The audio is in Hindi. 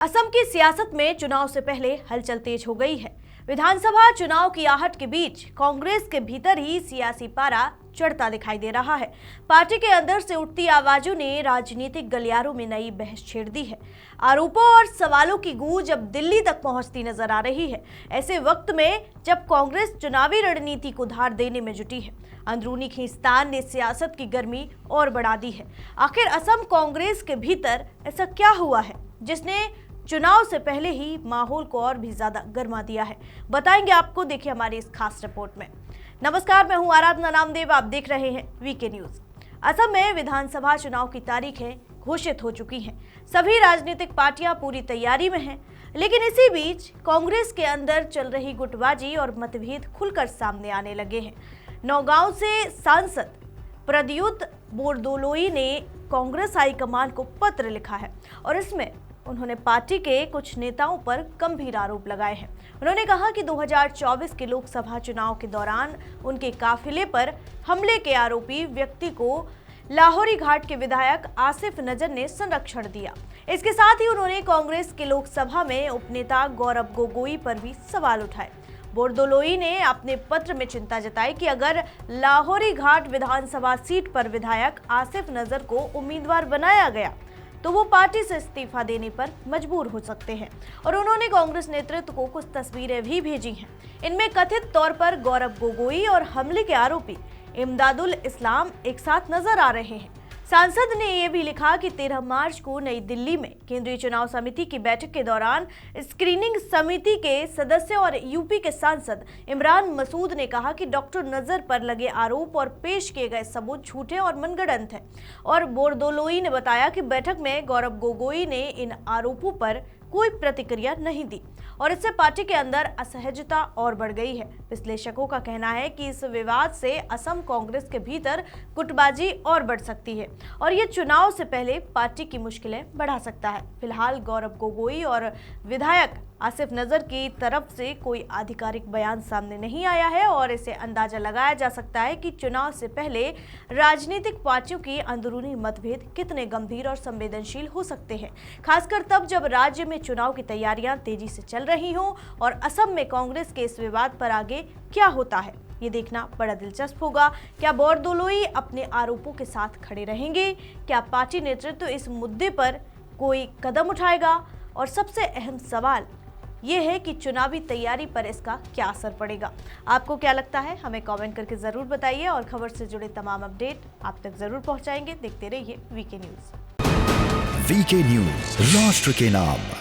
असम की सियासत में चुनाव से पहले हलचल तेज हो गई है। विधानसभा चुनाव की आहट के बीच कांग्रेस के भीतर ही सियासी पारा चढ़ता दिखाई दे रहा है। पार्टी के अंदर से उठती आवाजों ने राजनीतिक गलियारों में नई बहस छेड़ दी है। आरोपों और सवालों की गूंज अब दिल्ली तक पहुंचती नजर आ रही है। ऐसे वक्त में जब कांग्रेस चुनावी रणनीति को धार देने में जुटी है, अंदरूनी खींचतान ने सियासत की गर्मी और बढ़ा दी है। आखिर असम कांग्रेस के भीतर ऐसा क्या हुआ है जिसने चुनाव से पहले ही माहौल को और भी ज्यादा गर्मा दिया है? बताएंगे आपको, देखिए हमारी इस खास रिपोर्ट में। नमस्कार, मैं हूं आराधना नामदेव, आप देख रहे हैं वीके न्यूज। असम में विधानसभा चुनाव की तारीखें घोषित हो चुकी हैं। सभी राजनीतिक पार्टियां पूरी तैयारी में हैं, लेकिन इसी बीच कांग्रेस के अंदर चल रही गुटबाजी और मतभेद खुलकर सामने आने लगे हैं। नौगांव से सांसद प्रद्युत बोरदोलोई ने कांग्रेस हाईकमान को पत्र लिखा है और इसमें उन्होंने पार्टी के कुछ नेताओं पर गंभीर आरोप लगाए हैं। उन्होंने कहा कि 2024 के लोकसभा चुनाव के दौरान उनके काफिले पर हमले के आरोपी व्यक्ति को लाहौरी घाट के विधायक आसिफ नजर ने संरक्षण दिया। इसके साथ ही उन्होंने कांग्रेस के लोकसभा में उपनेता गौरव गोगोई पर भी सवाल उठाए। बोरदोलोई ने अपने पत्र में चिंता जताई कि अगर लाहौरी घाट विधानसभा सीट पर विधायक आसिफ नजर को उम्मीदवार बनाया गया तो वो पार्टी से इस्तीफा देने पर मजबूर हो सकते हैं। और उन्होंने कांग्रेस नेतृत्व को कुछ तस्वीरें भी भेजी हैं। इनमें कथित तौर पर गौरव गोगोई और हमले के आरोपी इमदादुल इस्लाम एक साथ नजर आ रहे हैं। सांसद ने यह भी लिखा कि 13 मार्च को नई दिल्ली में केंद्रीय चुनाव समिति की बैठक के दौरान स्क्रीनिंग समिति के सदस्य और यूपी के सांसद इमरान मसूद ने कहा कि डॉक्टर नजर पर लगे आरोप और पेश किए गए सबूत झूठे और मनगढ़ंत हैं। और बोरदोलोई ने बताया कि बैठक में गौरव गोगोई ने इन आरोपों पर कोई प्रतिक्रिया नहीं दी और इससे पार्टी के अंदर असहजता और बढ़ गई है। विश्लेषकों का कहना है कि इस विवाद से असम कांग्रेस के भीतर गुटबाजी और बढ़ सकती है और ये चुनाव से पहले पार्टी की मुश्किलें बढ़ा सकता है। फिलहाल गौरव गोगोई और विधायक आसिफ नजर की तरफ से कोई आधिकारिक बयान सामने नहीं आया है और इसे अंदाजा लगाया जा सकता है कि चुनाव से पहले राजनीतिक पार्टियों की अंदरूनी मतभेद कितने गंभीर और संवेदनशील हो सकते हैं, खासकर तब जब राज्य में चुनाव की तैयारियां तेजी से चल रही हों। और असम में कांग्रेस के इस विवाद पर आगे क्या होता है, ये देखना बड़ा दिलचस्प होगा। क्या बोरदोलोई अपने आरोपों के साथ खड़े रहेंगे? क्या पार्टी नेतृत्व इस मुद्दे पर कोई कदम उठाएगा? और सबसे अहम सवाल ये है कि चुनावी तैयारी पर इसका क्या असर पड़ेगा। आपको क्या लगता है, हमें कमेंट करके जरूर बताइए और खबर से जुड़े तमाम अपडेट आप तक जरूर पहुंचाएंगे। देखते रहिए वीके न्यूज। वीके न्यूज, राष्ट्र के नाम।